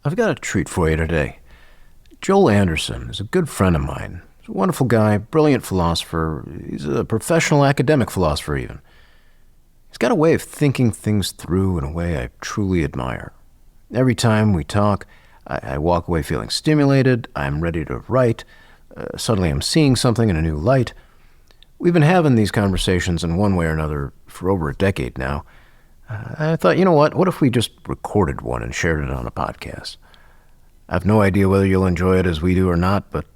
I've got a treat for you today. Joel Anderson is a good friend of mine. He's a wonderful guy, brilliant philosopher. He's a professional academic philosopher even. He's got a way of thinking things through in a way I truly admire. Every time we talk, I walk away feeling stimulated. I'm ready to write. Suddenly I'm seeing something in a new light. We've been having these conversations in one way or another for over a decade now. I thought, you know what? What if we just recorded one and shared it on a podcast? I have no idea whether you'll enjoy it as we do or not, but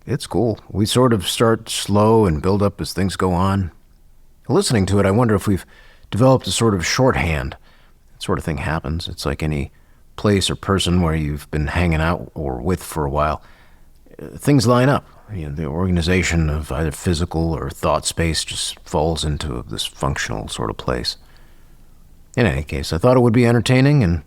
it's cool. We sort of start slow and build up as things go on. Listening to it, I wonder if we've developed a sort of shorthand. That sort of thing happens. It's like any place or person where you've been hanging out or with for a while. Things line up. The organization of either physical or thought space just falls into this functional sort of place. In any case, I thought it would be entertaining, and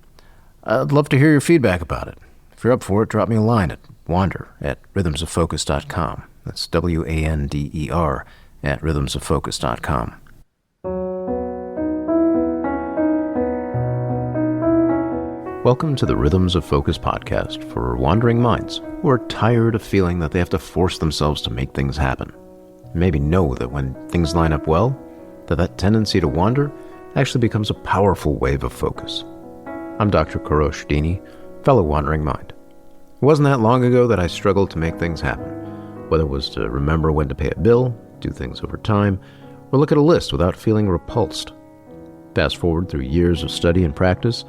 I'd love to hear your feedback about it. If you're up for it, drop me a line at wander@rhythmsoffocus.com. That's WANDER @rhythmsoffocus.com. Welcome to the Rhythms of Focus podcast for wandering minds who are tired of feeling that they have to force themselves to make things happen. Maybe know that when things line up well, that tendency to wander actually becomes a powerful wave of focus. I'm Dr. Kourosh Dini, fellow wandering mind. It wasn't that long ago that I struggled to make things happen, whether it was to remember when to pay a bill, do things over time, or look at a list without feeling repulsed. Fast forward through years of study and practice,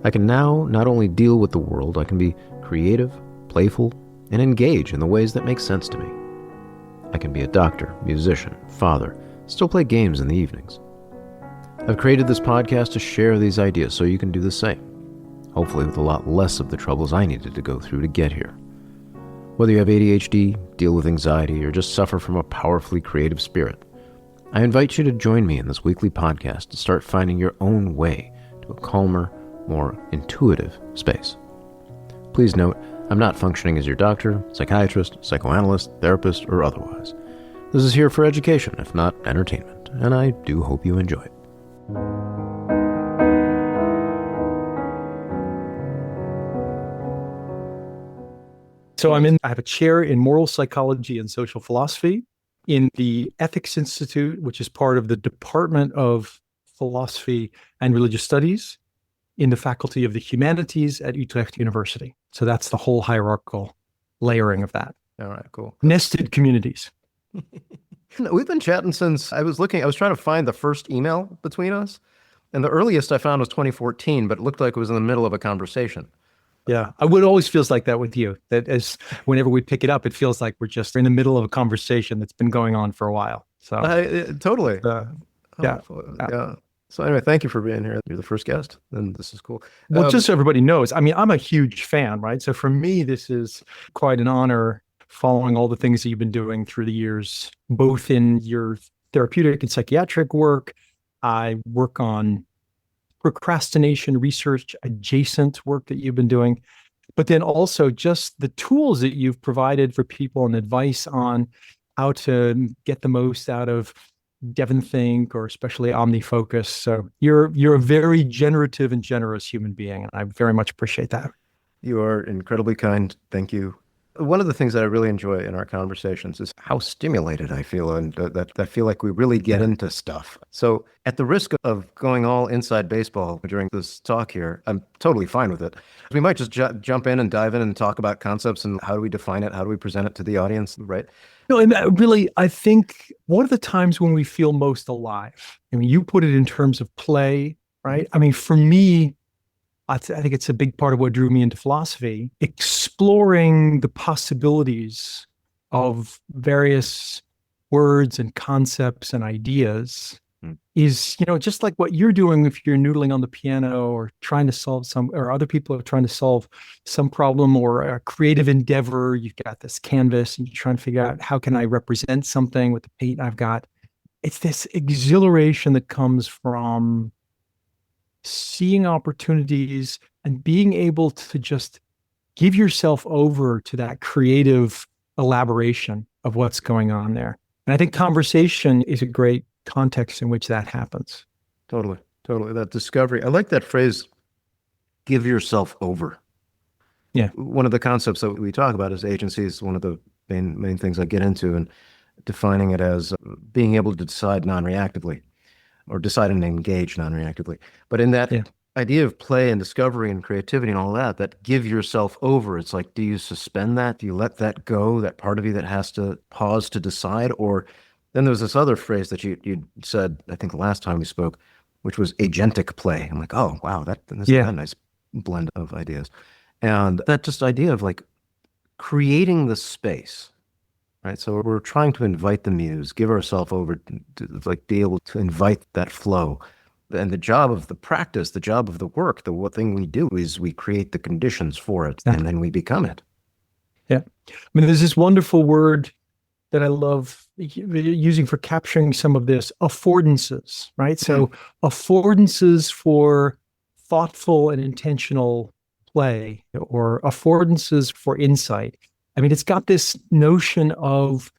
I can now not only deal with the world, I can be creative, playful, and engage in the ways that make sense to me. I can be a doctor, musician, father, still play games in the evenings. I've created this podcast to share these ideas so you can do the same, hopefully with a lot less of the troubles I needed to go through to get here. Whether you have ADHD, deal with anxiety, or just suffer from a powerfully creative spirit, I invite you to join me in this weekly podcast to start finding your own way to a calmer, more intuitive space. Please note, I'm not functioning as your doctor, psychiatrist, psychoanalyst, therapist, or otherwise. This is here for education, if not entertainment, and I do hope you enjoy it. So I have a chair in moral psychology and social philosophy in the Ethics Institute, which is part of the Department of Philosophy and Religious Studies in the Faculty of the Humanities at Utrecht University. So that's the whole hierarchical layering of that. All right, cool. Nested communities. We've been chatting since I was trying to find the first email between us, and the earliest I found was 2014, but it looked like it was in the middle of a conversation. Yeah, it always feels like that with you. That as whenever we pick it up, it feels like we're just in the middle of a conversation that's been going on for a while. So totally. Yeah. So anyway, thank you for being here. You're the first guest, and this is cool. Well, just so everybody knows, I'm a huge fan, right? So for me, this is quite an honor following all the things that you've been doing through the years, both in your therapeutic and psychiatric work. I work on procrastination research adjacent work that you've been doing, but then also just the tools that you've provided for people and advice on how to get the most out of DevonThink or especially OmniFocus. So you're a very generative and generous human being, and I very much appreciate that. You are incredibly kind. Thank you. One of the things that I really enjoy in our conversations is how stimulated I feel, and that I feel like we really get into stuff. So at the risk of going all inside baseball during this talk here, I'm totally fine with it. We might just jump in and dive in and talk about concepts and how do we define it? How do we present it to the audience, right? No, and really, I think one of the times when we feel most alive, I mean, you put it in terms of play, right? I mean, for me, I think it's a big part of what drew me into philosophy, exploring the possibilities of various words and concepts and ideas is, just like what you're doing if you're noodling on the piano or trying to solve or other people are trying to solve some problem or a creative endeavor. You've got this canvas and you're trying to figure out how can I represent something with the paint I've got. It's this exhilaration that comes from seeing opportunities and being able to just give yourself over to that creative elaboration of what's going on there. And I think conversation is a great context in which that happens. Totally. That discovery. I like that phrase give yourself over. Yeah. One of the concepts that we talk about is agency is one of the main things I get into, and defining it as being able to decide non-reactively or decide and engage non-reactively. But in that Yeah. idea of play and discovery and creativity and all that, that give yourself over, it's like, do you suspend that? Do you let that go, that part of you that has to pause to decide? Or then there's this other phrase that you said, I think the last time we spoke, which was agentic play. I'm like, oh, wow, this is Yeah. a nice blend of ideas. And that just idea of like creating the space, right? So we're trying to invite the muse, give ourselves over to like be able to invite that flow. And the job of the practice, the job of the work, the what thing we do is we create the conditions for it, and then we become it. Yeah. I mean, there's this wonderful word that I love using for capturing some of this, affordances, right? So affordances for thoughtful and intentional play, or affordances for insight. I mean, it's got this notion of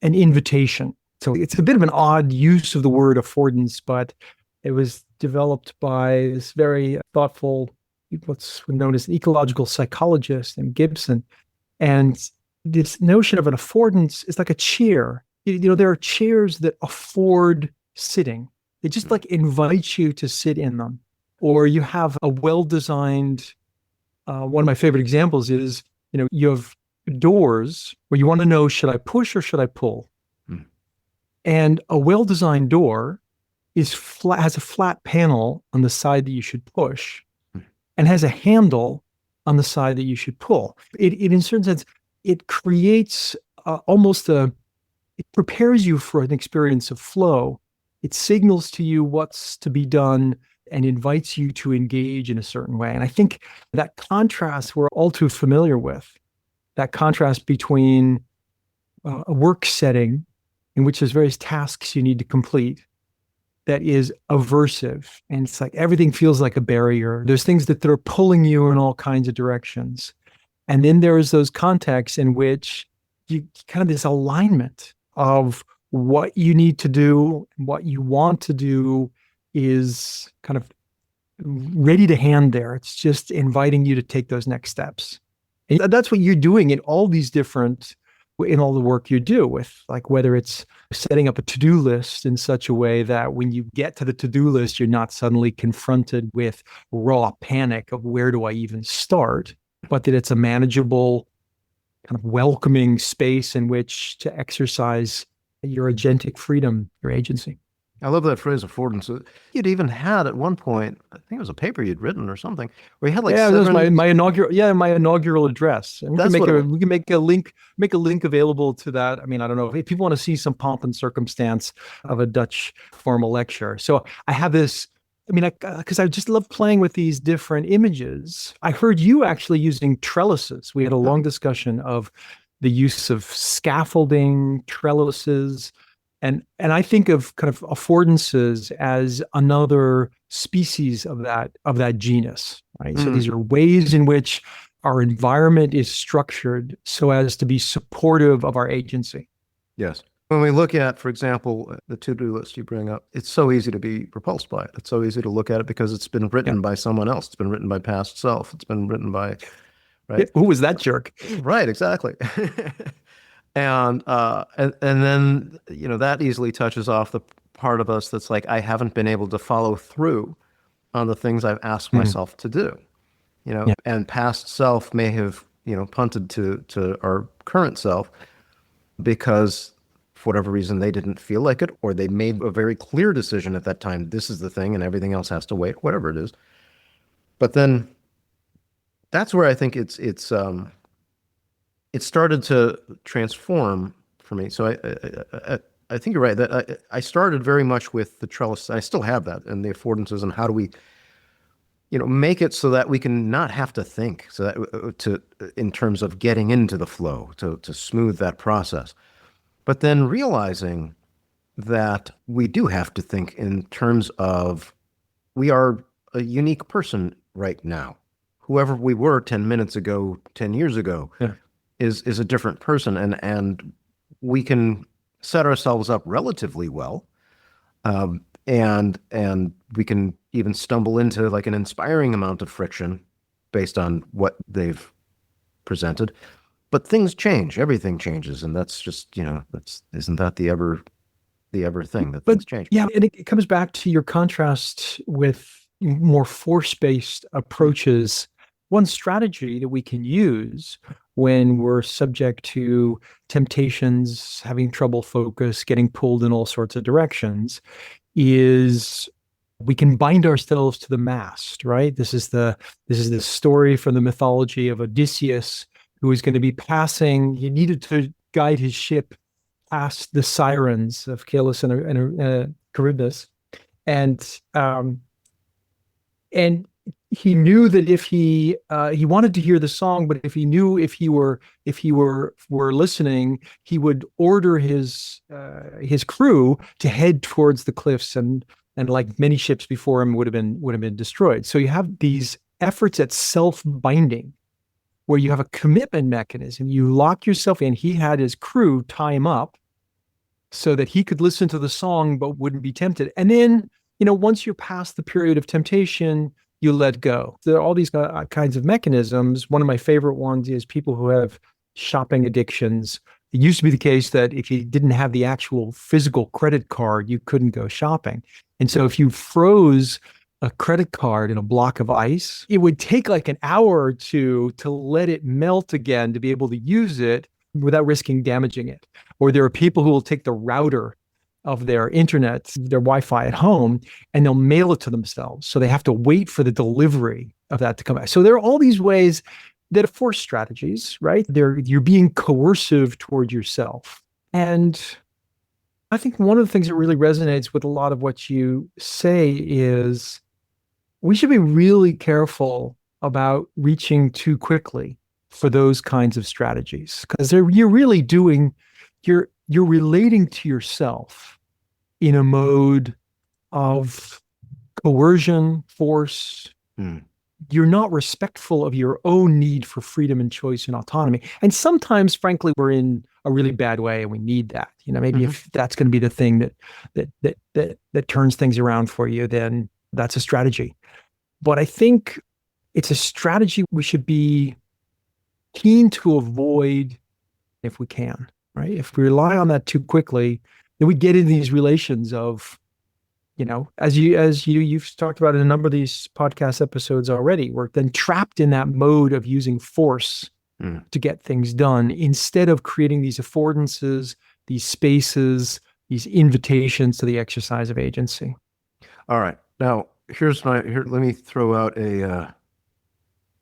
an invitation. So it's a bit of an odd use of the word affordance, but it was developed by this very thoughtful, what's known as an ecological psychologist named Gibson. And this notion of an affordance is like a chair. There are chairs that afford sitting. They just like invite you to sit in them. Or you have a well-designed, one of my favorite examples is, you have doors where you want to know, should I push or should I pull? And a well-designed door has a flat panel on the side that you should push, and has a handle on the side that you should pull. It in a certain sense, it creates it prepares you for an experience of flow. It signals to you what's to be done and invites you to engage in a certain way. And I think that contrast we're all too familiar with, that contrast between a work setting in which there's various tasks you need to complete that is aversive. And it's like everything feels like a barrier. There's things that are pulling you in all kinds of directions. And then there's those contexts in which you kind of this alignment of what you need to do, what you want to do is kind of ready to hand there. It's just inviting you to take those next steps. And that's what you're doing in all the work you do, with like whether it's setting up a to-do list in such a way that when you get to the to-do list, you're not suddenly confronted with raw panic of where do I even start, but that it's a manageable, kind of welcoming space in which to exercise your agentic freedom, your agency. I love that phrase, affordance. You'd even had at one point, I think it was a paper you'd written or something, where you had like that was my inaugural address. And we can make a link available to that. I mean, I don't know if people want to see some pomp and circumstance of a Dutch formal lecture. So I have this. I mean, because I just love playing with these different images. I heard you actually using trellises. We had a long discussion of the use of scaffolding, trellises. And I think of kind of affordances as another species of that genus, right? So these are ways in which our environment is structured so as to be supportive of our agency. Yes. When we look at, for example, the to-do list you bring up, it's so easy to be repulsed by it. It's so easy to look at it because it's been written by someone else. It's been written by past self. It's been written by, right? Who was that jerk? Right, exactly. And then, that easily touches off the part of us that's like, I haven't been able to follow through on the things I've asked myself to do, and past self may have, punted to our current self because for whatever reason they didn't feel like it, or they made a very clear decision at that time, this is the thing and everything else has to wait, whatever it is. But then that's where I think it started to transform for me. So I think you're right that I started very much with the trellis. I still have that, and the affordances, and how do we, make it so that we can not have to think, so that in terms of getting into the flow, to smooth that process. But then realizing that we do have to think in terms of we are a unique person right now. Whoever we were 10 minutes ago, 10 years ago, is a different person, and we can set ourselves up relatively well, and we can even stumble into like an inspiring amount of friction based on what they've presented. But things change, everything changes, and that's just, that's isn't that the ever thing that But things change. yeah, and it comes back to your contrast with more force-based approaches. One strategy that we can use when we're subject to temptations, having trouble focus, getting pulled in all sorts of directions, is we can bind ourselves to the mast, right? This is the story from the mythology of Odysseus, who was going to be passing. He needed to guide his ship past the sirens of Calais and Charybdis, and and he knew that if he wanted to hear the song, but if he were listening, he would order his crew to head towards the cliffs, and like many ships before him would have been destroyed. So you have these efforts at self-binding where you have a commitment mechanism. You lock yourself in. He had his crew tie him up so that he could listen to the song but wouldn't be tempted. And then, once you're past the period of temptation, you let go. There are all these kinds of mechanisms. One of my favorite ones is people who have shopping addictions. It used to be the case that if you didn't have the actual physical credit card, you couldn't go shopping. And so if you froze a credit card in a block of ice, it would take like an hour or two to let it melt again to be able to use it without risking damaging it. Or there are people who will take the router of their internet, their Wi-Fi at home, and they'll mail it to themselves. So they have to wait for the delivery of that to come back. So there are all these ways that are force strategies, right? You're being coercive toward yourself. And I think one of the things that really resonates with a lot of what you say is we should be really careful about reaching too quickly for those kinds of strategies, because you're relating to yourself in a mode of coercion, force. You're not respectful of your own need for freedom and choice and autonomy. And sometimes, frankly, we're in a really bad way and we need that. Maybe if that's going to be the thing that turns things around for you, then that's a strategy. But I think it's a strategy we should be keen to avoid if we can, right? If we rely on that too quickly, then we get into these relations of, as you've talked about in a number of these podcast episodes already, we're then trapped in that mode of using force to get things done instead of creating these affordances, these spaces, these invitations to the exercise of agency. All right. Now, let me throw out a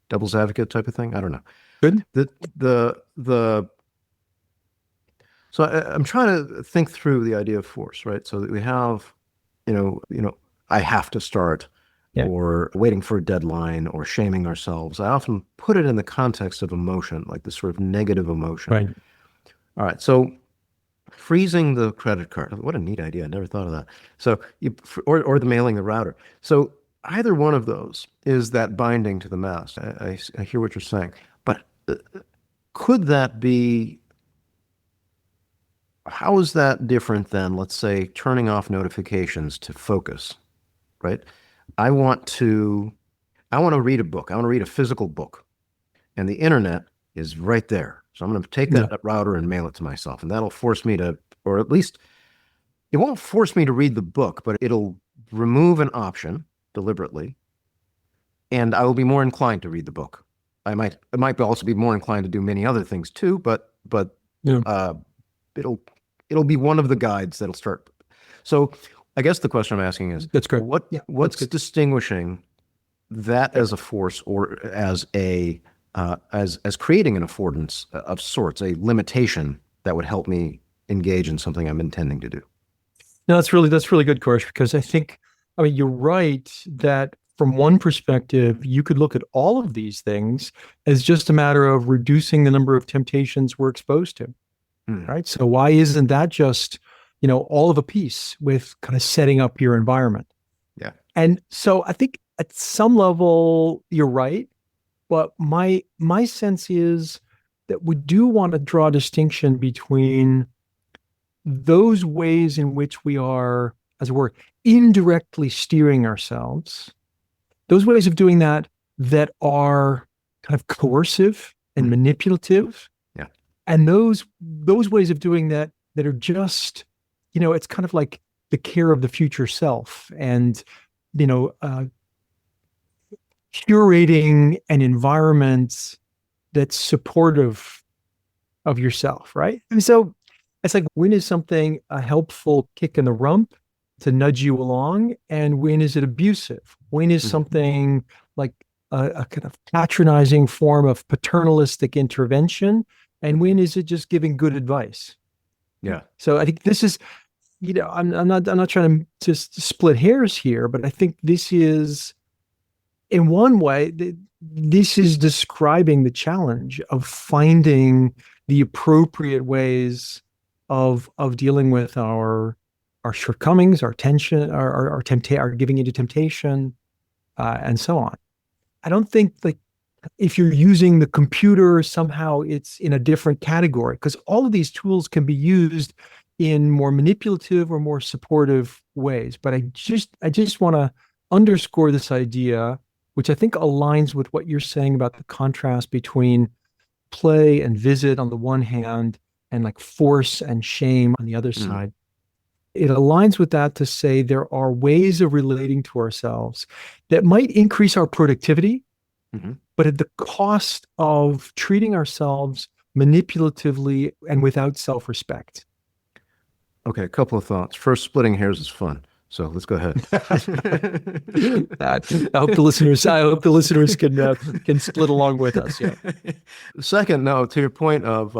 devil's advocate type of thing. I don't know. Good. So I'm trying to think through the idea of force, right? So that we have, I have to start, or waiting for a deadline, or shaming ourselves. I often put it in the context of emotion, like this sort of negative emotion. Right. All right. So freezing the credit card. What a neat idea. I never thought of that. So or the mailing the router. So either one of those is that binding to the mast. I hear what you're saying, but could that be? How is that different than, let's say, turning off notifications to focus, right? I want to read a book. I want to read a physical book, and the internet is right there. So I'm going to take that router and mail it to myself, and that'll force me to, or at least it won't force me to read the book, but it'll remove an option deliberately, and I will be more inclined to read the book. I might also be more inclined to do many other things too, but it'll be one of the guides that'll start. So I guess the question I'm asking is, that's great. What's distinguishing that as a force, or as a as creating an affordance of sorts, a limitation that would help me engage in something I'm intending to do? No, that's really good, Kourosh, because you're right that from one perspective, you could look at all of these things as just a matter of reducing the number of temptations we're exposed to. Right. So why isn't that just, all of a piece with kind of setting up your environment? Yeah. And so I think at some level, you're right. But my sense is that we do want to draw a distinction between those ways in which we are as it were, indirectly steering ourselves, those ways of doing that are kind of coercive and manipulative, Yeah. and those ways of doing that are just, it's kind of like the care of the future self, and you know, uh, curating an environment that's supportive of yourself, right? And so it's like, when is something a helpful kick in the rump to nudge you along, and when is it abusive? When is something like a kind of patronizing form of paternalistic intervention, and when is it just giving good advice? Yeah. So I think this is, I'm not trying to just split hairs here, but I think this is, in one way, this is describing the challenge of finding the appropriate ways of dealing with our shortcomings, our tension, our giving into temptation, and so on. I don't think, like, if you're using the computer, somehow it's in a different category, because all of these tools can be used in more manipulative or more supportive ways. But I just want to underscore this idea, which I think aligns with what you're saying about the contrast between play and visit on the one hand, and like force and shame on the other side. It aligns with that to say there are ways of relating to ourselves that might increase our productivity, but at the cost of treating ourselves manipulatively and without self-respect. Okay, a couple of thoughts. First, splitting hairs is fun. So let's go ahead. I hope the listeners can split along with us. Yeah. Second, no, to your point of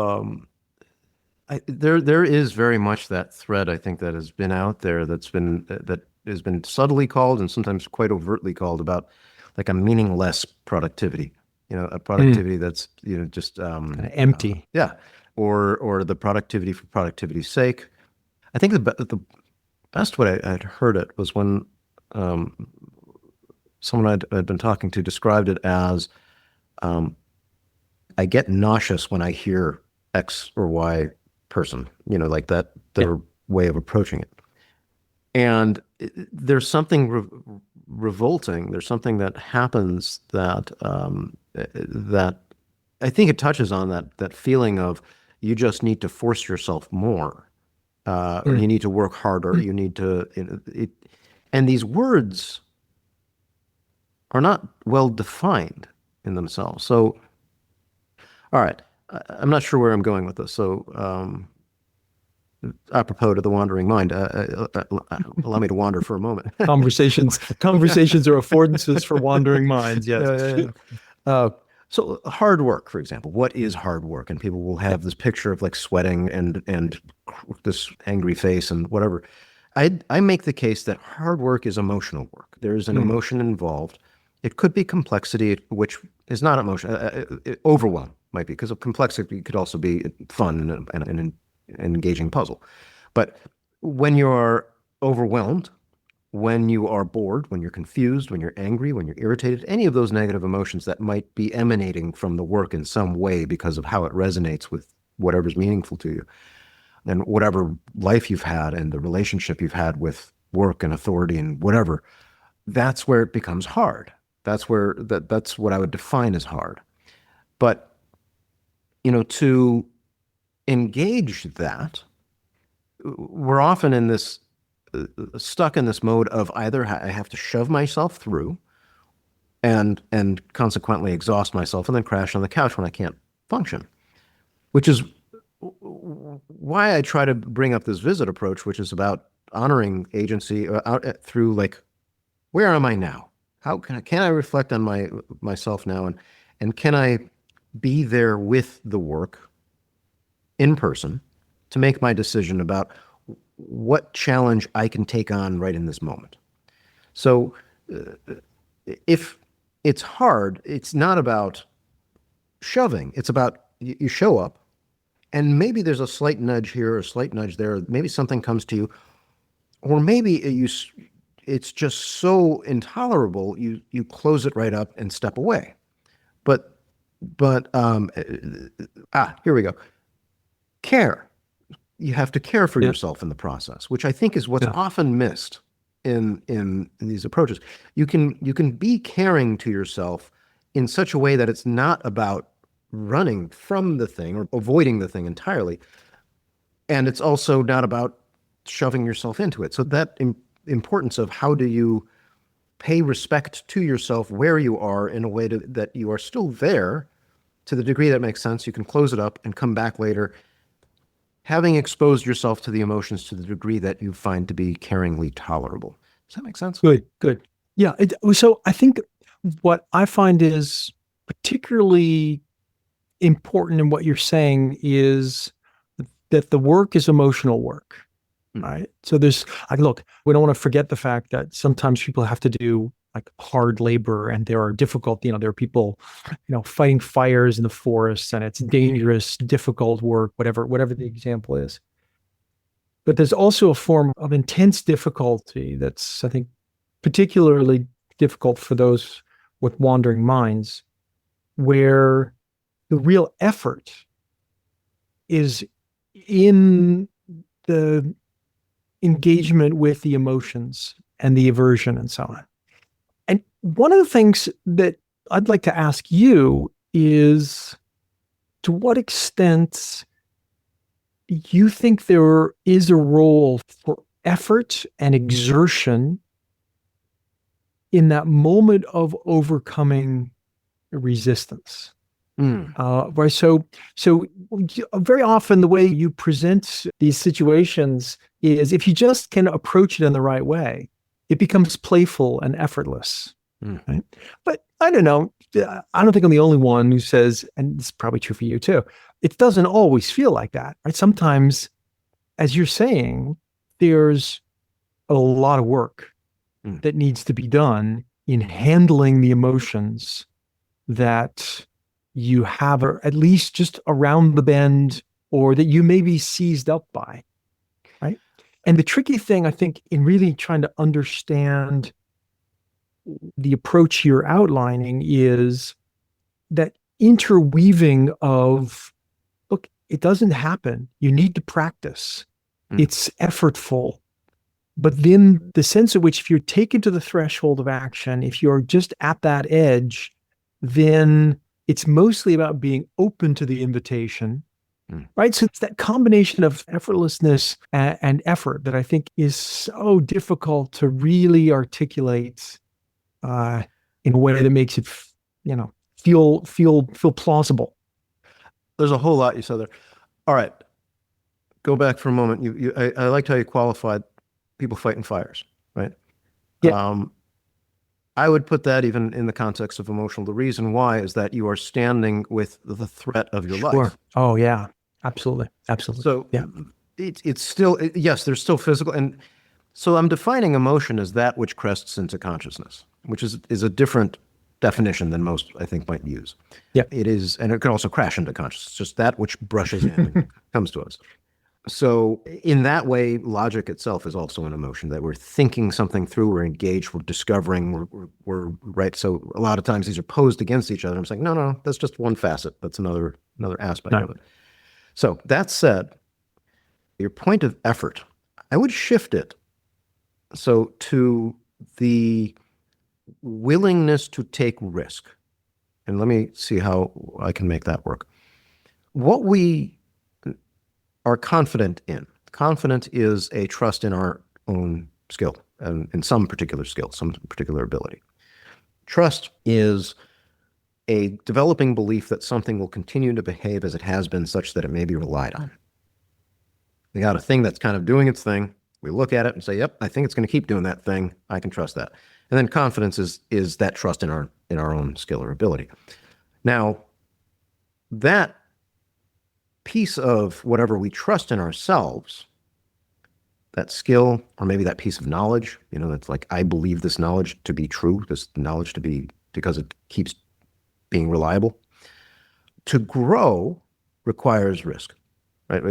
there is very much that thread, I think, that has been out there that has been subtly called and sometimes quite overtly called about like a meaningless productivity. A productivity that's just Kind of empty. yeah, or the productivity for productivity's sake. I think the best way I'd heard it was when someone I'd been talking to described it as, I get nauseous when I hear X or Y person, like that, their way of approaching it. And there's something revolting. There's something that happens that I think it touches on that feeling of you just need to force yourself more. Or you need to work harder. You need to, and these words are not well defined in themselves. So, all right, I'm not sure where I'm going with this. So, apropos to the wandering mind, allow me to wander for a moment. Conversations are affordances for wandering minds. Yes. So hard work, for example, what is hard work? And people will have this picture of like sweating and this angry face and whatever. I make the case that hard work is emotional work. There is an emotion involved. It could be complexity, which is not emotion. Overwhelm might be, because of complexity could also be fun and an engaging puzzle. But when you're overwhelmed, when you are bored, when you're confused, when you're angry, when you're irritated, any of those negative emotions that might be emanating from the work in some way because of how it resonates with whatever's meaningful to you, and whatever life you've had and the relationship you've had with work and authority and whatever, that's where it becomes hard. That's what I would define as hard. But, to engage that, we're often in this stuck in this mode of either I have to shove myself through and consequently exhaust myself and then crash on the couch when I can't function, which is why I try to bring up this visit approach, which is about honoring agency through like, where am I now? How can I reflect on myself now, and can I be there with the work in person to make my decision about what challenge I can take on right in this moment. So if it's hard, it's not about shoving. It's about you show up, and maybe there's a slight nudge here or a slight nudge there. Maybe something comes to you, or maybe it's just so intolerable you close it right up and step away. But here we go. Care. you have to care for Yeah. yourself in the process, which I think is what's Yeah. often missed in these approaches. You can be caring to yourself in such a way that it's not about running from the thing or avoiding the thing entirely, and it's also not about shoving yourself into it. So that importance of how do you pay respect to yourself where you are in a way that you are still there to the degree that makes sense. You can close it up and come back later, having exposed yourself to the emotions to the degree that you find to be caringly tolerable. Does that make sense? Good, good. Yeah. So I think what I find is particularly important in what you're saying is that the work is emotional work. Right. So look, we don't want to forget the fact that sometimes people have to do like hard labor and there are difficult, there are people, fighting fires in the forest and it's dangerous, difficult work, whatever the example is. But there's also a form of intense difficulty that's, I think, particularly difficult for those with wandering minds, where the real effort is in the engagement with the emotions and the aversion and so on. And one of the things that I'd like to ask you is, to what extent you think there is a role for effort and exertion in that moment of overcoming resistance? Right. So very often the way you present these situations is, if you just can approach it in the right way, it becomes playful and effortless. Right? But I don't know. I don't think I'm the only one who says, and it's probably true for you too, it doesn't always feel like that. Right? Sometimes, as you're saying, there's a lot of work that needs to be done in handling the emotions that you have, or at least just around the bend, or that you may be seized up by, right? And the tricky thing, I think, in really trying to understand the approach you're outlining is that interweaving of, look, it doesn't happen. You need to practice. It's effortful. But then the sense at which, if you're taken to the threshold of action, if you're just at that edge, then it's mostly about being open to the invitation, right? So it's that combination of effortlessness and effort that I think is so difficult to really articulate in a way that makes it, feel plausible. There's a whole lot you said there. All right, go back for a moment. I liked how you qualified people fighting fires, right? Yeah. I would put that even in the context of emotional. The reason why is that you are standing with the threat of your life. Oh, yeah. Absolutely. Absolutely. So yeah, it's still, yes, there's still physical. And so I'm defining emotion as that which crests into consciousness, which is a different definition than most, I think, might use. Yeah. It is, and it can also crash into consciousness, just that which brushes in and comes to us. So in that way, logic itself is also an emotion, that we're thinking something through, we're engaged, we're discovering, we're right. So a lot of times these are posed against each other. I'm saying, no, that's just one facet. That's another aspect of it. So that said, your point of effort, I would shift it. So to the willingness to take risk. And let me see how I can make that work. What we are confident in. Confident is a trust in our own skill, and in some particular skill, some particular ability. Trust is a developing belief that something will continue to behave as it has been, such that it may be relied on. We got a thing that's kind of doing its thing. We look at it and say, yep, I think it's going to keep doing that thing. I can trust that. And then confidence is that trust in our own skill or ability. Now, that piece of whatever we trust in ourselves, that skill, or maybe that piece of knowledge, that's like, I believe this knowledge to be true, this knowledge to be, because it keeps being reliable. To grow requires risk, right?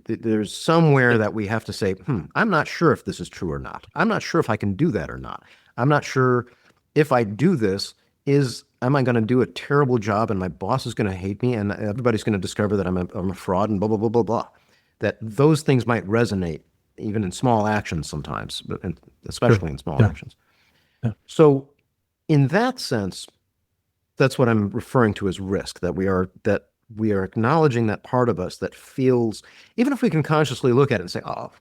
There's somewhere that we have to say, I'm not sure if this is true or not. I'm not sure if I can do that or not. I'm not sure if I do this, am I going to do a terrible job and my boss is going to hate me and everybody's going to discover that I'm a fraud and blah, blah, blah, blah, blah. that those things might resonate even in small actions sometimes, but especially in small Yeah. actions. Yeah. So in that sense, that's what I'm referring to as risk, that we are acknowledging that part of us that feels, even if we can consciously look at it and say, oh,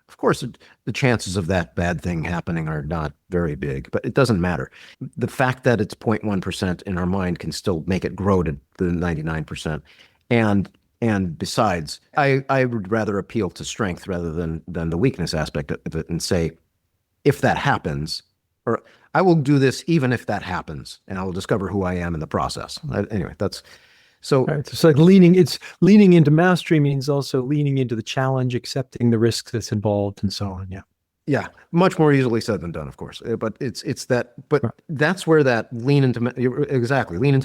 of course, the chances of that bad thing happening are not very big, but it doesn't matter. The fact that it's 0.1% in our mind can still make it grow to the 99%. And besides, I would rather appeal to strength rather than the weakness aspect of it and say, if that happens, or I will do this even if that happens, and I will discover who I am in the process. Anyway, that's so. Right. It's like leaning into mastery means also leaning into the challenge, accepting the risks that's involved, and so on. Yeah. Yeah, much more easily said than done, of course. But it's that. But Right. that's where that lean into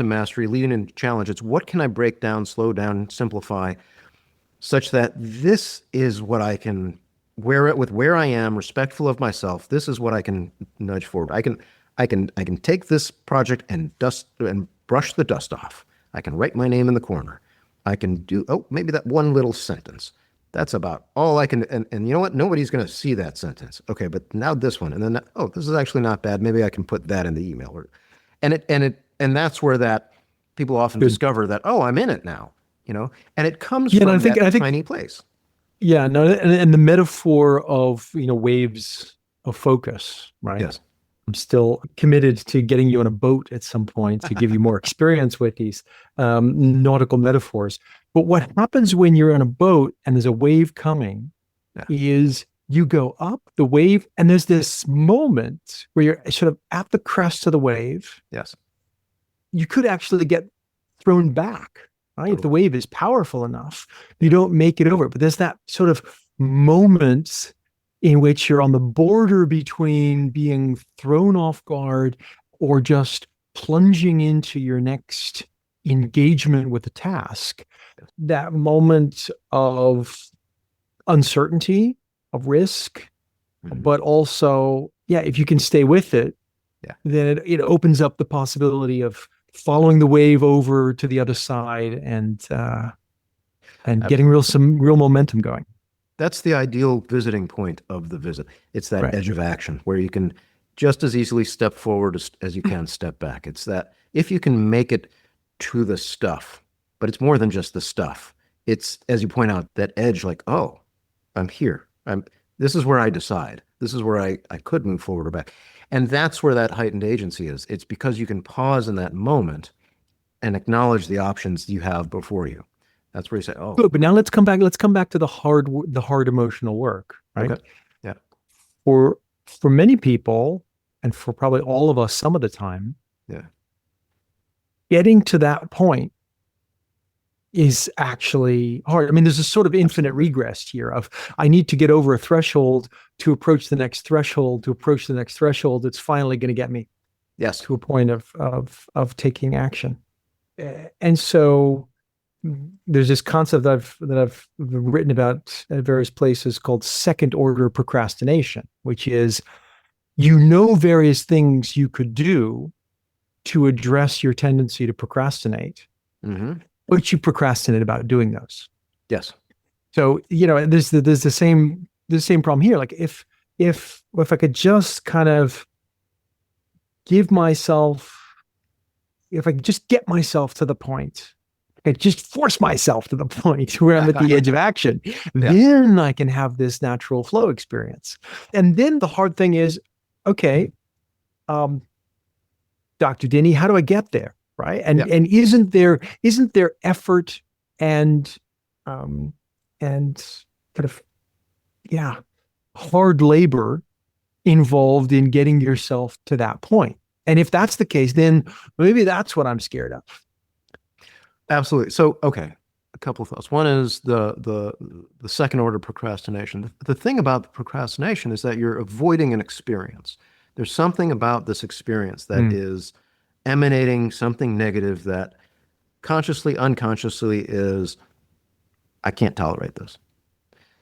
mastery, lean into challenge. It's what can I break down, slow down, simplify, such that this is what I can where I am, respectful of myself. This is what I can nudge forward. I can take this project and brush the dust off. I can write my name in the corner. I can do maybe that one little sentence. That's about all I can. And you know what? Nobody's going to see that sentence. Okay, but now this one, and then this is actually not bad. Maybe I can put that in the email, and that's where that people often discover that I'm in it now. And it comes from I think tiny place. Yeah, no, and the metaphor of waves of focus, right? Yes. I'm still committed to getting you on a boat at some point to give you more experience with these nautical metaphors. But what happens when you're on a boat and there's a wave coming is you go up the wave, and there's this moment where you're sort of at the crest of the wave. Yes. You could actually get thrown back. Right? If the wave is powerful enough, you don't make it over. But there's that sort of moment in which you're on the border between being thrown off guard or just plunging into your next engagement with the task. That moment of uncertainty, of risk, but also, if you can stay with it, then it opens up the possibility of following the wave over to the other side and getting some real momentum going. That's the ideal visiting point of the visit. It's that edge of action where you can just as easily step forward as you can step back. It's that if you can make it to the stuff, but it's more than just the stuff. It's, as you point out, that edge, like, I'm here. This is where I decide. This is where I could move forward or back. And that's where that heightened agency is. It's because you can pause in that moment and acknowledge the options you have before you. That's where you say, Good, but now let's come back to the hard emotional work, right? Okay. Yeah. For many people, and for probably all of us some of the time, getting to that point is actually hard. I mean, there's a sort of infinite regress here of I need to get over a threshold to approach the next threshold, to approach the next threshold. It's finally going to get me to a point of taking action. And so there's this concept that I've written about at various places called second order procrastination, which is various things you could do to address your tendency to procrastinate. But you procrastinate about doing those. Yes. So, there's the same problem here. Like if I could just kind of if I could just get myself to the point, I could just force myself to the point where I'm at the edge of action, then I can have this natural flow experience. And then the hard thing is, okay, Dr. Dini, how do I get there? Right. And isn't there effort and kind of hard labor involved in getting yourself to that point? And if that's the case, then maybe that's what I'm scared of. Absolutely. So, okay, a couple of thoughts. One is the second order procrastination. The thing about procrastination is that you're avoiding an experience. There's something about this experience that is emanating something negative that consciously, unconsciously is, I can't tolerate this.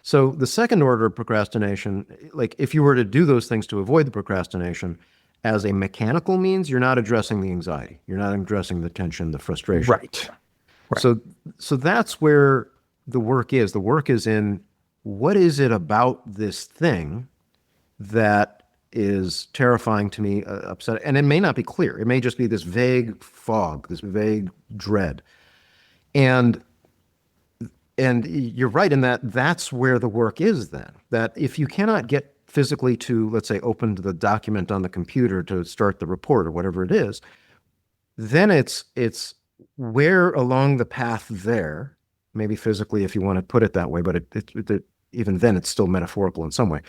So the second order of procrastination, like if you were to do those things to avoid the procrastination as a mechanical means, you're not addressing the anxiety. You're not addressing the tension, the frustration. Right. So that's where the work is. The work is in what is it about this thing that is terrifying to me, upset, and it may not be clear. It may just be this vague fog, this vague dread. And you're right in that that's where the work is then. That if you cannot get physically to, let's say, open the document on the computer to start the report or whatever it is, then it's where along the path there, maybe physically if you want to put it that way, but even then it's still metaphorical in some way.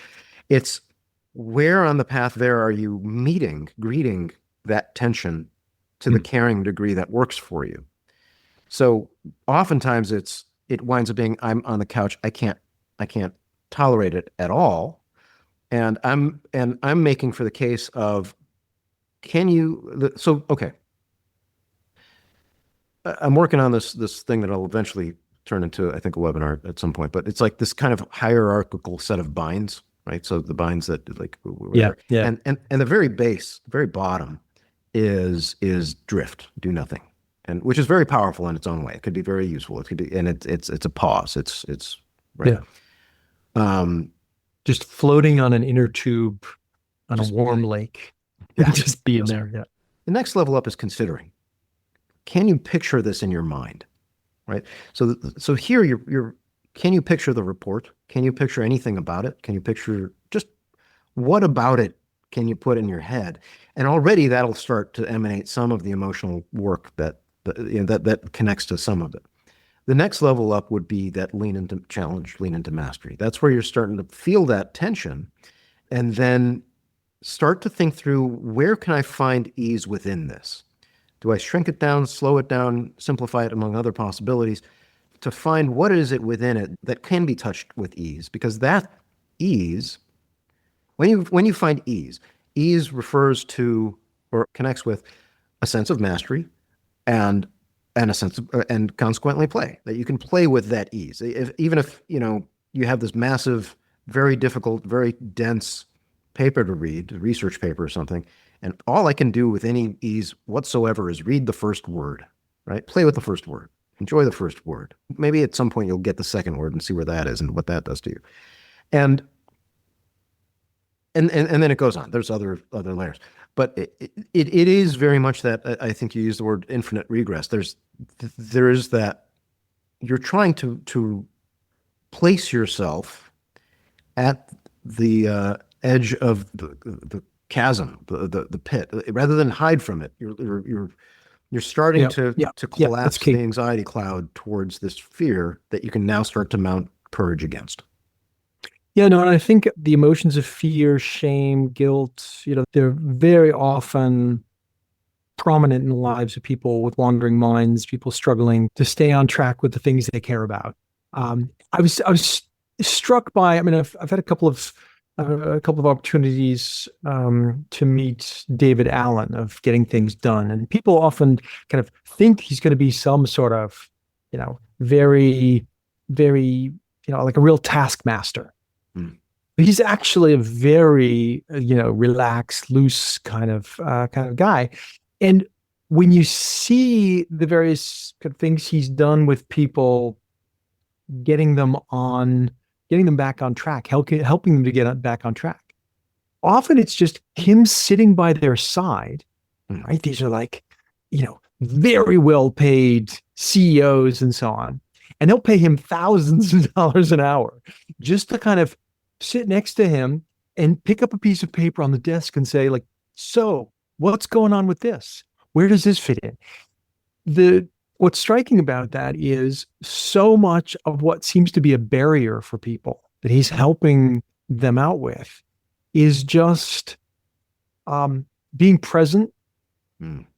It's where on the path there are you greeting that tension to the caring degree that works for you. So oftentimes it winds up being, I'm on the couch, I can't tolerate it at all. And I'm making for the case of, okay. I'm working on this thing that I'll eventually turn into, I think, a webinar at some point, but it's like this kind of hierarchical set of binds, right? So the binds that like, whatever. Yeah. And the very base, very bottom is drift, do nothing. And which is very powerful in its own way. It could be very useful. It could be, and it's a pause. It's right. Yeah. Just floating on an inner tube on a warm lake. Yeah. Just being there. Yeah. The next level up is considering. Can you picture this in your mind? Right. So here can you picture the report? Can you picture anything about it? Can you picture just what about it can you put in your head? And already that'll start to emanate some of the emotional work that connects to some of it. The next level up would be that lean into challenge, lean into mastery. That's where you're starting to feel that tension and then start to think through, where can I find ease within this? Do I shrink it down, slow it down, simplify it, among other possibilities, to find what is it within it that can be touched with ease? Because that ease, when you find ease refers to or connects with a sense of mastery and a sense of, and consequently play, that you can play with that ease. Even if, you have this massive, very difficult, very dense paper to read, a research paper or something, and all I can do with any ease whatsoever is read the first word, right? Play with the first word. Enjoy the first word. Maybe at some point you'll get the second word and see where that is and what that does to you. And then it goes on. There's other layers. But it is very much that, I think you use the word infinite regress. There is that you're trying to place yourself at the edge of the chasm, the pit, rather than hide from it. You're starting to collapse the anxiety cloud towards this fear that you can now start to mount courage against. Yeah, no, and I think the emotions of fear, shame, guilt, they're very often prominent in the lives of people with wandering minds, people struggling to stay on track with the things they care about. I was struck by, I've had a couple of opportunities to meet David Allen of Getting Things Done, and people often kind of think he's going to be some sort of, very, very, like a real taskmaster. He's actually a very, relaxed, loose kind of guy. And when you see the various kind of things he's done with people, getting them back on track, helping them to get back on track, often it's just him sitting by their side, right? These are like, very well paid CEOs and so on. And they'll pay him thousands of dollars an hour just to kind of sit next to him and pick up a piece of paper on the desk and say, like, so what's going on with this? Where does this fit in? What's striking about that is so much of what seems to be a barrier for people that he's helping them out with is just being present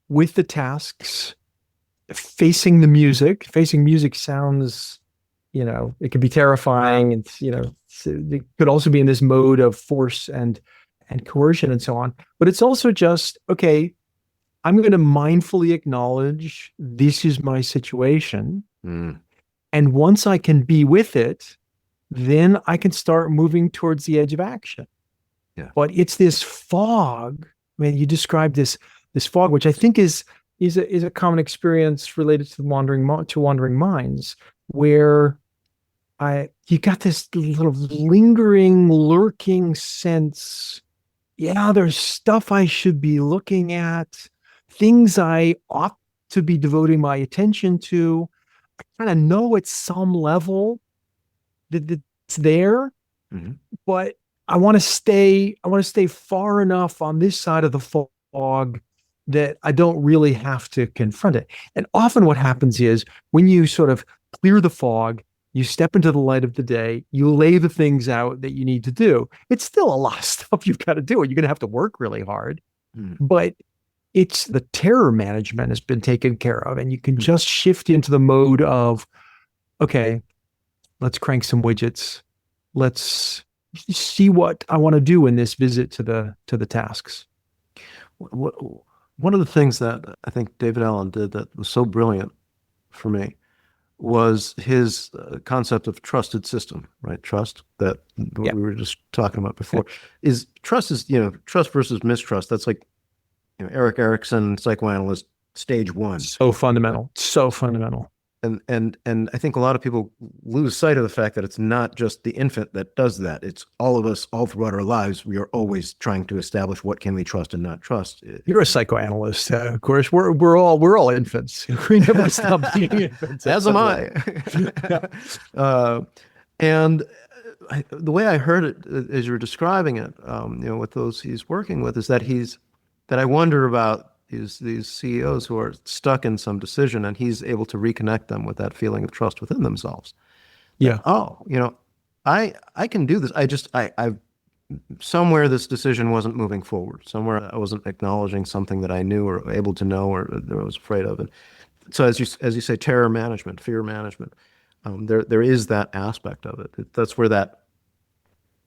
with the tasks, facing the music. Facing music sounds, it can be terrifying. It's, it could also be in this mode of force and coercion and so on. But it's also just, okay, I'm going to mindfully acknowledge this is my situation. And once I can be with it, then I can start moving towards the edge of action. Yeah. But it's this fog. You described this fog, which I think is a common experience related to wandering minds, where you got this little lingering, lurking sense. Yeah, there's stuff I should be looking at, things I ought to be devoting my attention to. I kind of know at some level that it's there, Hmm. but I want to stay far enough on this side of the fog that I don't really have to confront it. And often what happens is when you sort of clear the fog, you step into the light of the day, you lay the things out that you need to do. It's still a lot of stuff you've got to do, and you're going to have to work really hard. Hmm. But it's the terror management has been taken care of, and you can just shift into the mode of, okay, let's crank some widgets. Let's see what I want to do in this visit to the tasks. What, one of the things that I think David Allen did that was so brilliant for me was his concept of trusted system, right? Trust that Yeah. we were just talking about before is trust is, trust versus mistrust. That's like, Eric Erickson, psychoanalyst, stage one. So fundamental. So fundamental. And I think a lot of people lose sight of the fact that it's not just the infant that does that. It's all of us, all throughout our lives. We are always trying to establish what can we trust and not trust. You're a psychoanalyst, of course. We're all infants. We never stop being infants. As am I. And the way I heard it as you're describing it, with those he's working with, is that I wonder about these CEOs who are stuck in some decision, and he's able to reconnect them with that feeling of trust within themselves. Yeah. I can do this. I've somewhere this decision wasn't moving forward. Somewhere I wasn't acknowledging something that I knew or able to know or that I was afraid of. And so as you say, terror management, fear management, there is that aspect of it. That's where that,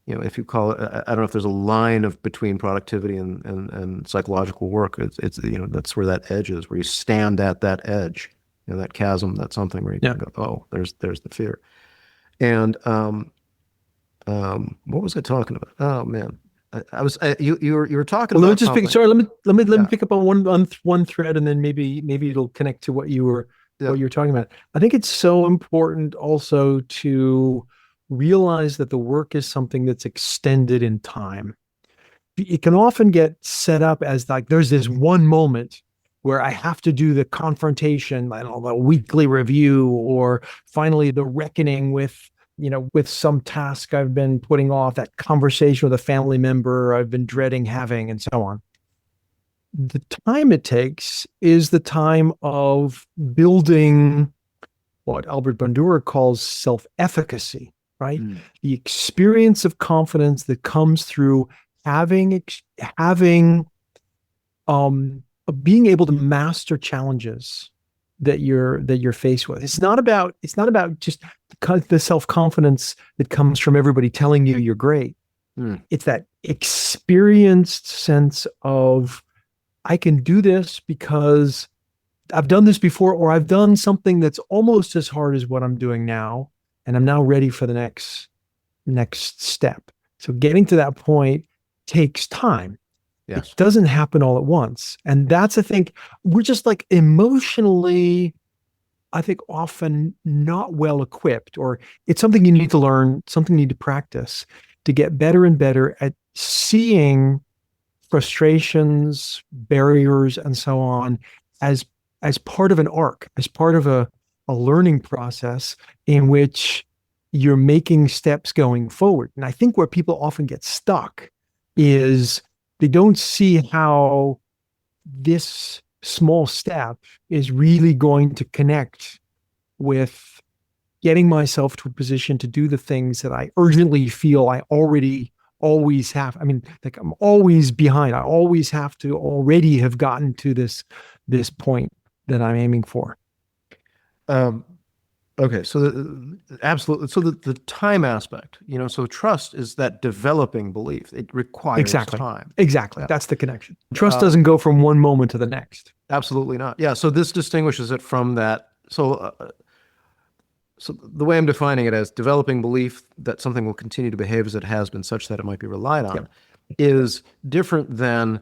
if you call it, I don't know if there's a line between productivity and psychological work. It's that's where that edge is, where you stand at that edge, that chasm, that's something where you can go, oh, there's the fear. And what was I talking about? Oh man, you were talking about. Let me just pick. Sorry, let me pick up on one thread, and then maybe it'll connect to what you were talking about. I think it's so important also to realize that the work is something that's extended in time. It can often get set up as like there's this one moment where I have to do the confrontation, I don't know, the weekly review, or finally the reckoning with some task I've been putting off, that conversation with a family member I've been dreading having, and so on. The time it takes is the time of building what Albert Bandura calls self-efficacy, right? The experience of confidence that comes through having being able to master challenges that you're faced with. It's not about just the self-confidence that comes from everybody telling you you're great. It's that experienced sense of, I can do this because I've done this before, or I've done something that's almost as hard as what I'm doing now, and I'm now ready for the next step. So getting to that point takes time. Yes. It doesn't happen all at once. And that's, I think, we're just like emotionally, I think, often not well equipped, or it's something you need to learn, something you need to practice to get better and better at seeing frustrations, barriers, and so on as part of an arc, as part of a learning process in which you're making steps going forward. And I think where people often get stuck is they don't see how this small step is really going to connect with getting myself to a position to do the things that I urgently feel I already always have. I mean, like I'm always behind. I always have to already have gotten to this point that I'm aiming for. Okay, so absolutely. So the time aspect, so trust is that developing belief. It requires time. Exactly. Yeah. That's the connection. Trust doesn't go from one moment to the next. Absolutely not. Yeah. So this distinguishes it from that. So the way I'm defining it as developing belief that something will continue to behave as it has been, such that it might be relied on, is different than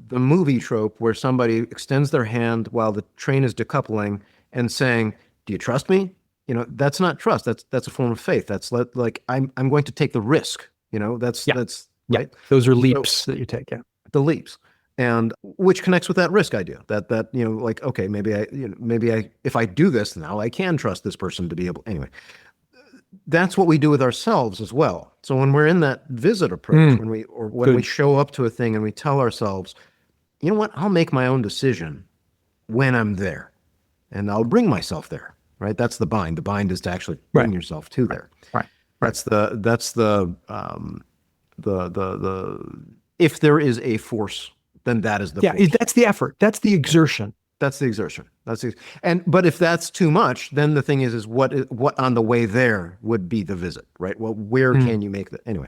the movie trope where somebody extends their hand while the train is decoupling and saying, "Do you trust me?" that's not trust. That's a form of faith. That's like I'm going to take the risk. That's Yeah. that's Yeah. right. Those are So, leaps that you take. Yeah. the leaps, and which connects with that risk idea that like, okay, maybe I if I do this now, I can trust this person to be able. Anyway, that's what we do with ourselves as well. So when we're in that visit approach, when we Good. show up to a thing and we tell ourselves, you know what, I'll make my own decision when I'm there, and I'll bring myself there. Right? That's the bind. The bind is to actually bring yourself to there. Right. That's the if there is a force, then that is the force. That's the effort. That's the exertion. That's the exertion. But if that's too much, then the thing is what on the way there would be the visit, right? Well, where can you make that anyway?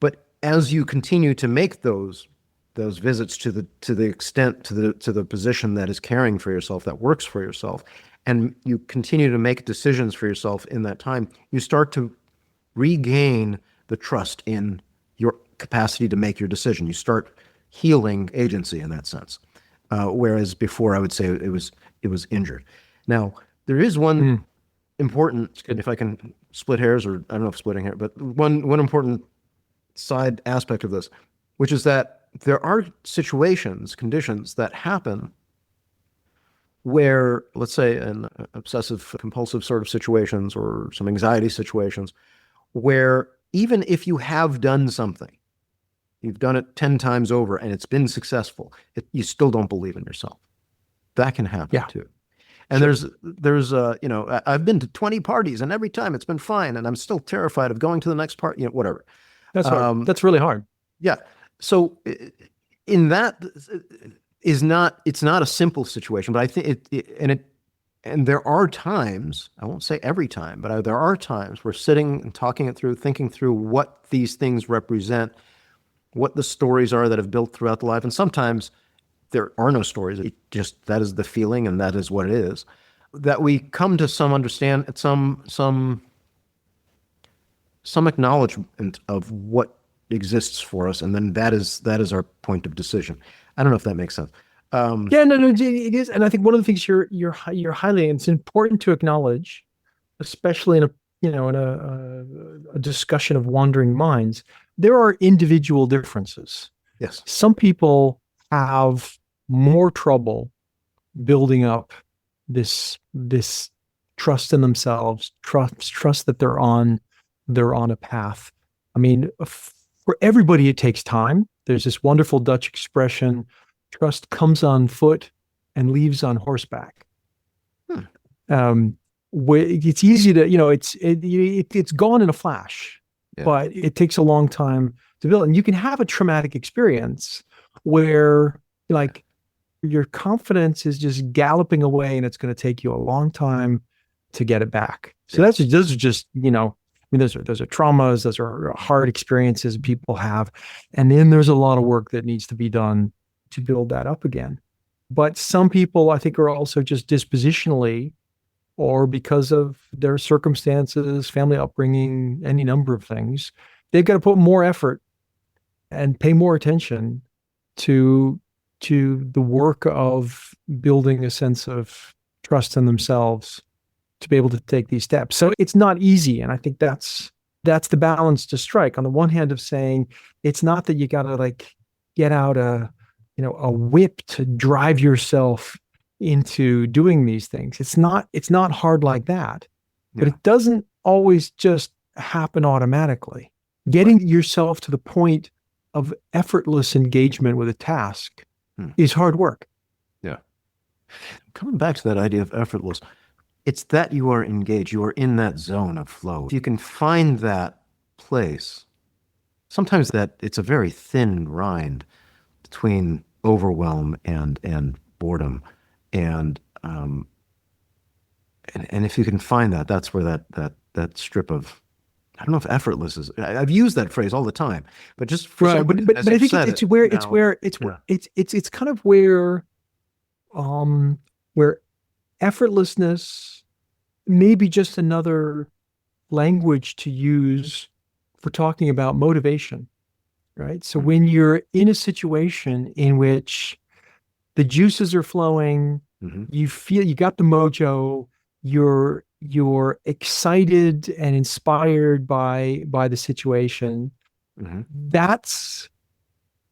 But as you continue to make those visits to the extent to the position that is caring for yourself, that works for yourself, and you continue to make decisions for yourself in that time, you start to regain the trust in your capacity to make your decision. You start healing agency in that sense. Whereas before, I would say it was injured. Now, there is one important, if I can split hairs, or I don't know if splitting hair, but one important side aspect of this, which is that there are situations, conditions that happen where, let's say, in obsessive compulsive sort of situations or some anxiety situations, where even if you have done something, you've done it 10 times over and it's been successful, you still don't believe in yourself. That can happen too. And there's I've been to 20 parties and every time it's been fine and I'm still terrified of going to the next party, whatever. That's hard. That's really hard. Yeah. So in that it's not a simple situation, but I think and there are times, I won't say every time, but there are times we're sitting and talking it through, thinking through what these things represent, what the stories are that have built throughout the life. And sometimes there are no stories. That is the feeling and that is what it is. That we come to some acknowledgement of what exists for us. And then that is our point of decision. I don't know if that makes sense. No, it is. And I think one of the things you're highlighting, it's important to acknowledge, especially in a discussion of wandering minds, there are individual differences. Yes. Some people have more trouble building up this trust in themselves, trust that they're on a path. I mean, for everybody, it takes time. There's this wonderful Dutch expression, trust comes on foot and leaves on horseback. It's easy to, it's gone in a flash, but it takes a long time to build. And you can have a traumatic experience where like your confidence is just galloping away and it's going to take you a long time to get it back. So those are just, those are traumas, those are hard experiences people have. And then there's a lot of work that needs to be done to build that up again. But some people, I think, are also just dispositionally, or because of their circumstances, family upbringing, any number of things, they've got to put more effort and pay more attention to the work of building a sense of trust in themselves to be able to take these steps. So it's not easy. And I think that's the balance to strike. On the one hand of saying, it's not that you got to like get out a whip to drive yourself into doing these things. It's not hard like that, but it doesn't always just happen automatically. Getting yourself to the point of effortless engagement with a task is hard work. Yeah. Coming back to that idea of effortless, it's that you are engaged, you are in that zone of flow. If you can find that place, sometimes that it's a very thin rind between overwhelm and boredom. And if you can find that, that's where that strip of, I don't know if effortless is, I've used that phrase all the time, but just for right. But I think it's kind of where effortlessness may be just another language to use for talking about motivation, right? So when you're in a situation in which the juices are flowing, you feel you got the mojo, you're you're excited and inspired by the situation. Mhm. That's,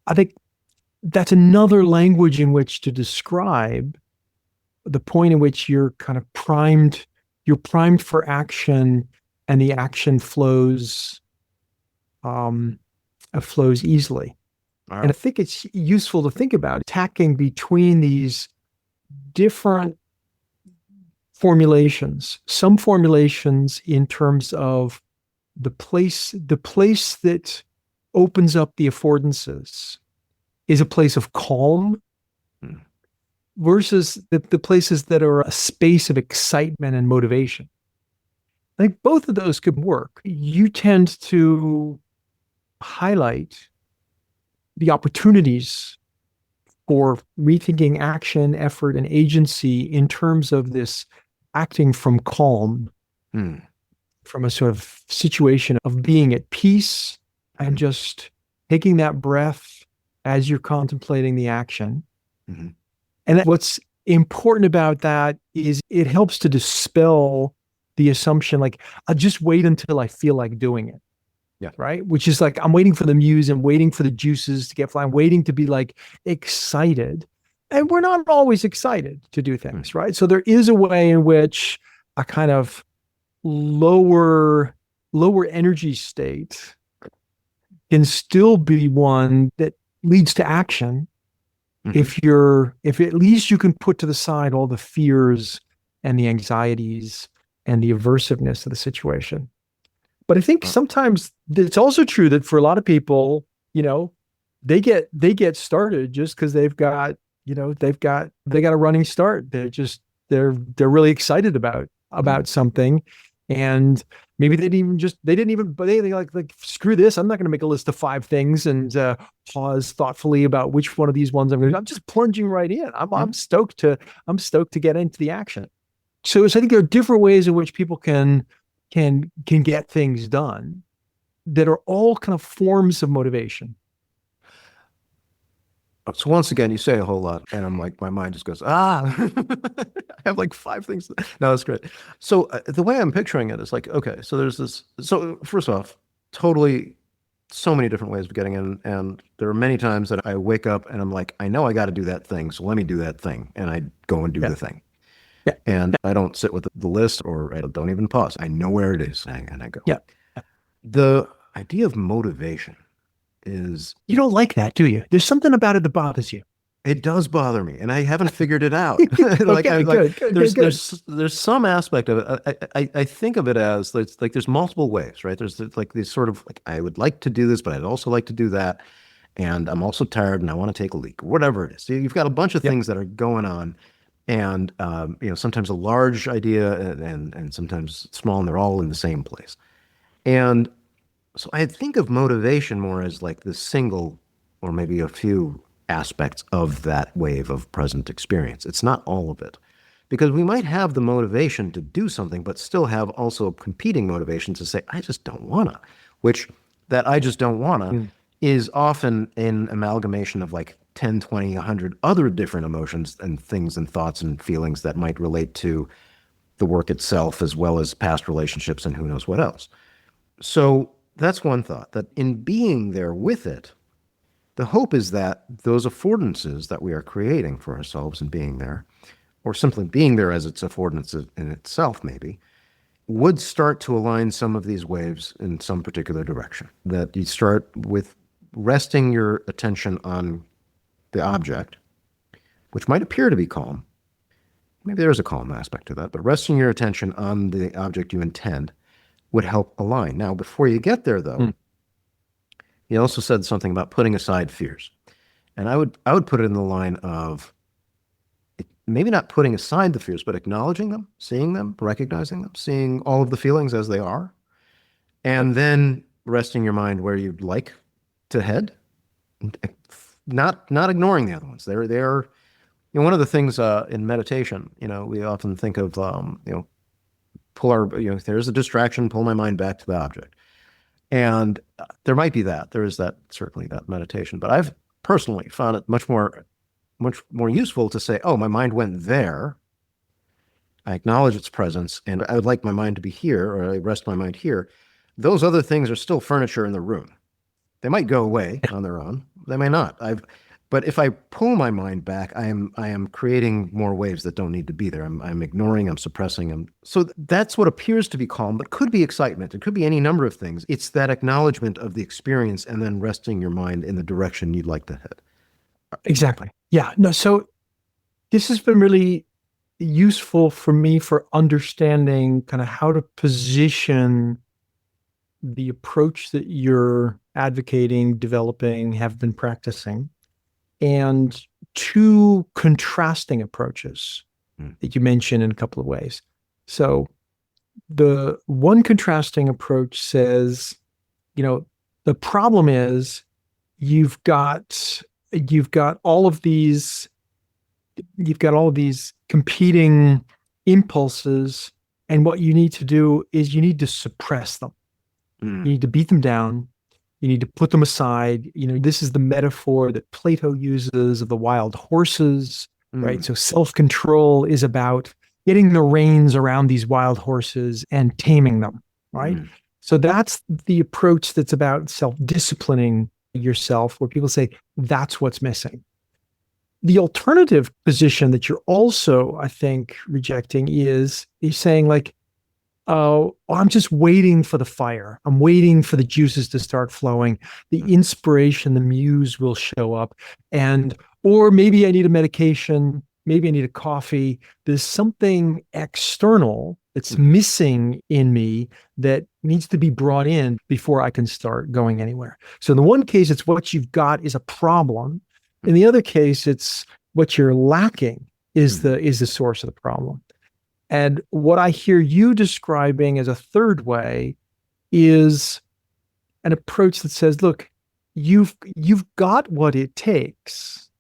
I think that's another language in which to describe the point in which you're primed for action, and the action um, flows easily. All And I right. think it's useful to think about tacking between these different formulations. Some formulations in terms of the place that opens up the affordances is a place of calm, Mm. versus the places that are a space of excitement and motivation. I think both of those could work. You tend to highlight the opportunities for rethinking action, effort, and agency in terms of this acting from calm, Mm. from a sort of situation of being at peace and Mhm. just taking that breath as you're contemplating the action. Mhm. And what's important about that is it helps to dispel the assumption, like, I'll just wait until I feel like doing it. Yeah. Right. Which is like, I'm waiting for the muse and waiting for the juices to get flying, waiting to be like excited. And we're not always excited to do Mm. things. Right. So there is a way in which a kind of lower energy state can still be one that leads to action, Mhm. if at least you can put to the side all the fears and the anxieties and the aversiveness of the situation. But I think Uh, sometimes it's also true that for a lot of people, they get started just because they got a running start. They're really excited about mm. something, and maybe they didn't even but they like, screw this. I'm not going to make a list of 5 things and pause thoughtfully about which one of these ones I'm just plunging right in. I'm Yeah. I'm stoked to I'm stoked to get into the action. So I think there are different ways in which people can get things done that are all kind of forms of motivation. So once again, you say a whole lot, and I'm like, my mind just goes, ah. I have like 5 things. No, that's great. So the way I'm picturing it is like, okay, so there's this. So first off, totally, so many different ways of getting in, and there are many times that I wake up and I'm like, I know I got to do that thing, so let me do that thing, and I go and do Yeah. the thing, Yeah. and I don't sit with the list, or I don't even pause. I know where it is, and I go. Yeah. The idea of motivation is, You don't like that, do you? There's something about it that bothers you. it does bother me, and I haven't figured it out. Like I Okay, like good, good, good, there's good. there's some aspect of it. I think of it as there's multiple ways, right? There's like these sort of like, I would like to do this, but I'd also like to do that, and I'm also tired and I want to take a leak, whatever it is. So you've got a bunch of Yep. things that are going on, and sometimes a large idea, and sometimes small, and they're all in the same place. And so I think of motivation more as like the single, or maybe a few aspects of that wave of present experience. It's not all of it. Because we might have the motivation to do something, but still have also competing motivation to say, I just don't wanna, which that I just don't wanna Mm. is often an amalgamation of like 10, 20, 100 other different emotions and things and thoughts and feelings that might relate to the work itself, as well as past relationships and who knows what else. So that's one thought, that in being there with it, the hope is that those affordances that we are creating for ourselves and being there, or simply being there as its affordance in itself, maybe, would start to align some of these waves in some particular direction. That you start with resting your attention on the object, which might appear to be calm. Maybe there is a calm aspect to that, but resting your attention on the object you intend would help align. Now, before you get there, though, Mm. he also said something about putting aside fears. And I would put it in the line of maybe not putting aside the fears, but acknowledging them, recognizing them, seeing all of the feelings as they are, and then resting your mind where you'd like to head, not ignoring the other ones. They're one of the things in meditation. We often think of pull our there's a distraction, pull my mind back to the object. And there might be that. There is that, certainly that meditation. But I've personally found it much more useful to say, oh, my mind went there. I acknowledge its presence, and I would like my mind to be here, or I rest my mind here. Those other things are still furniture in the room. They might go away on their own. They may not. But if I pull my mind back, I am creating more waves that don't need to be there. I'm ignoring, I'm suppressing. So that's what appears to be calm, but could be excitement. It could be any number of things. It's that acknowledgement of the experience and then resting your mind in the direction you'd like to head. Exactly. Yeah. No, so this has been really useful for me for understanding kind of how to position the approach that you're advocating, developing, have been practicing, and two contrasting approaches that you mentioned in a couple of ways. So the one contrasting approach says, the problem is you've got all of these competing impulses, and what you need to do is you need to suppress them. You need to beat them down. You need to put them aside. This is the metaphor that Plato uses of the wild horses, right? So self-control is about getting the reins around these wild horses and taming them, right? So that's the approach that's about self-disciplining yourself, where people say that's what's missing. The alternative position that you're also, I think, rejecting is saying like, oh, I'm just waiting for the fire. I'm waiting for the juices to start flowing. The inspiration, the muse will show up. Or maybe I need a medication. Maybe I need a coffee. There's something external that's missing in me that needs to be brought in before I can start going anywhere. So in the one case, it's what you've got is a problem. In the other case, it's what you're lacking is the source of the problem. And what I hear you describing as a third way is an approach that says, look, you've got what it takes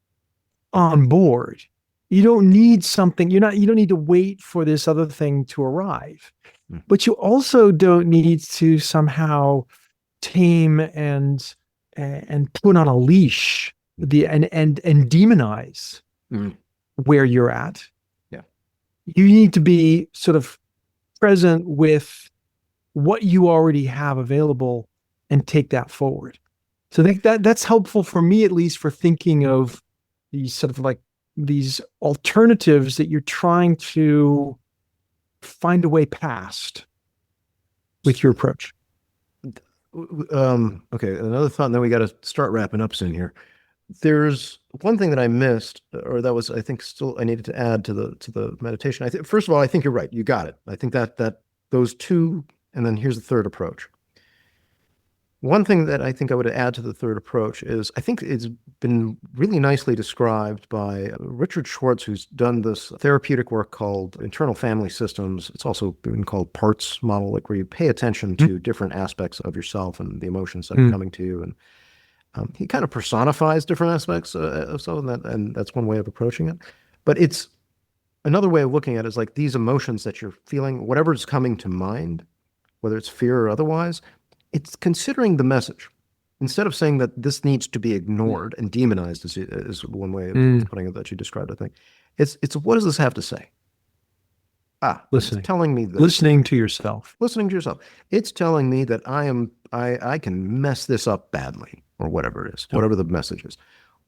on board. You don't need something, you don't need to wait for this other thing to arrive. But you also don't need to somehow tame and put on a leash and demonize where you're at. You need to be sort of present with what you already have available and take that forward. So I think that's helpful for me, at least, for thinking of these sort of like these alternatives that you're trying to find a way past with your approach. Okay, another thought, and then we got to start wrapping up soon here. There's one thing that I missed, or that was, I think, still I needed to add to the meditation. First of all, I think you're right. You got it. I think that those two, and then here's the third approach. One thing that I think I would add to the third approach is I think it's been really nicely described by Richard Schwartz, who's done this therapeutic work called internal family systems. It's also been called parts model, like where you pay attention to different aspects of yourself and the emotions that are coming to you. And he kind of personifies different aspects of so, and that's one way of approaching it. But it's another way of looking at it is like these emotions that you're feeling, whatever's coming to mind, whether it's fear or otherwise, it's considering the message. Instead of saying that this needs to be ignored and demonized is one way of putting it that you described, I think. It's what does this have to say? Listening. It's telling me this. Listening to yourself. Listening to yourself. It's telling me that I can mess this up badly, or whatever it is, whatever the message is.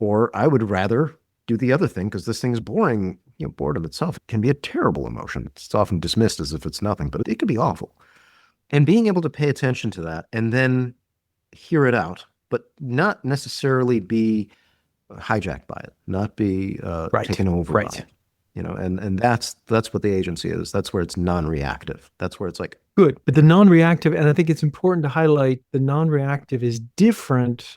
Or I would rather do the other thing because this thing's boring. Boredom itself can be a terrible emotion. It's often dismissed as if it's nothing, but it can be awful. And being able to pay attention to that and then hear it out, but not necessarily be hijacked by it, not be taken over by it. And that's what the agency is. That's where it's non-reactive. That's where it's like good. But the non-reactive, and I think it's important to highlight, the non-reactive is different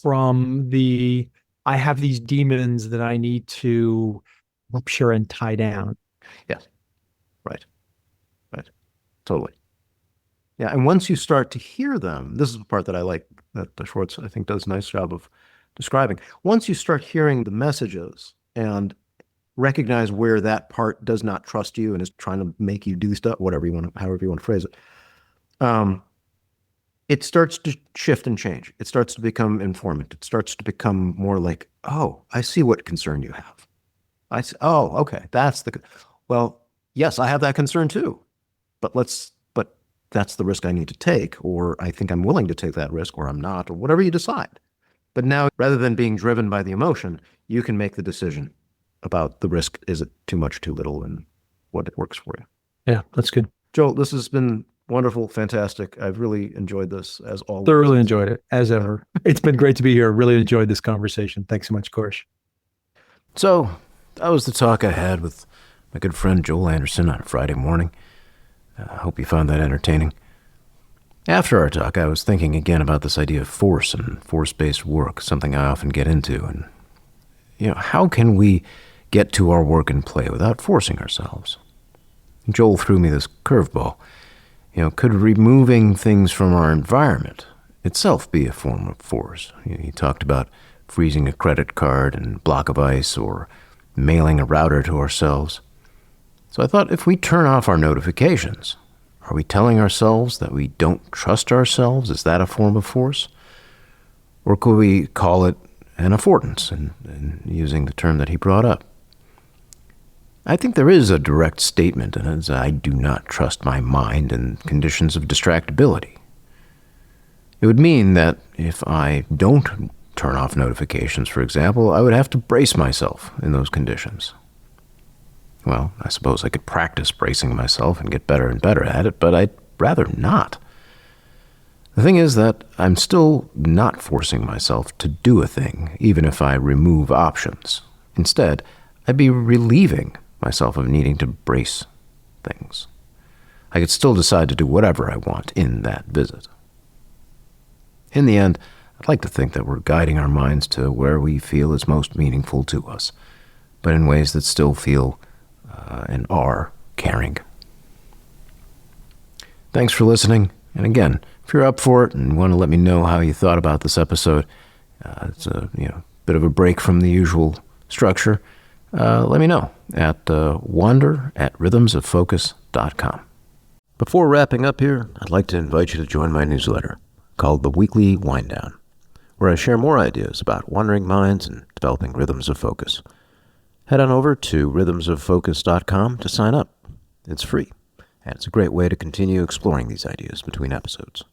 from the I have these demons that I need to rupture and tie down. Yes. Right. Totally. Yeah. And once you start to hear them, this is the part that I like that Schwartz, I think, does a nice job of describing. Once you start hearing the messages and recognize where that part does not trust you and is trying to make you do stuff, however you want to phrase it, it starts to shift and change. It starts to become informant. It starts to become more like, oh, I see what concern you have. Oh, okay, well, yes, I have that concern too, but that's the risk I need to take, or I think I'm willing to take that risk, or I'm not, or whatever you decide. But now, rather than being driven by the emotion, you can make the decision about the risk. Is it too much, too little, and what it works for you. Yeah, that's good. Joel, this has been wonderful, fantastic. I've really enjoyed this, as always. Thoroughly enjoyed it, as ever. It's been great to be here. Really enjoyed this conversation. Thanks so much, Kourosh. So, that was the talk I had with my good friend Joel Anderson on a Friday morning. I hope you found that entertaining. After our talk, I was thinking again about this idea of force and force-based work, something I often get into. And, how can we get to our work and play without forcing ourselves? Joel threw me this curveball. Could removing things from our environment itself be a form of force? He talked about freezing a credit card and block of ice, or mailing a router to ourselves. So I thought, if we turn off our notifications, are we telling ourselves that we don't trust ourselves? Is that a form of force? Or could we call it an affordance, and using the term that he brought up? I think there is a direct statement in it, I do not trust my mind in conditions of distractibility. It would mean that if I don't turn off notifications, for example, I would have to brace myself in those conditions. Well, I suppose I could practice bracing myself and get better and better at it, but I'd rather not. The thing is that I'm still not forcing myself to do a thing, even if I remove options. Instead, I'd be relieving myself of needing to brace things. I could still decide to do whatever I want in that visit. In the end, I'd like to think that we're guiding our minds to where we feel is most meaningful to us, but in ways that still feel and are caring. Thanks for listening. And again, if you're up for it and want to let me know how you thought about this episode, it's a bit of a break from the usual structure, let me know at wander@rhythmsoffocus.com. Before wrapping up here, I'd like to invite you to join my newsletter called The Weekly Wind Down, where I share more ideas about wandering minds and developing rhythms of focus. Head on over to rhythmsoffocus.com to sign up. It's free, and it's a great way to continue exploring these ideas between episodes.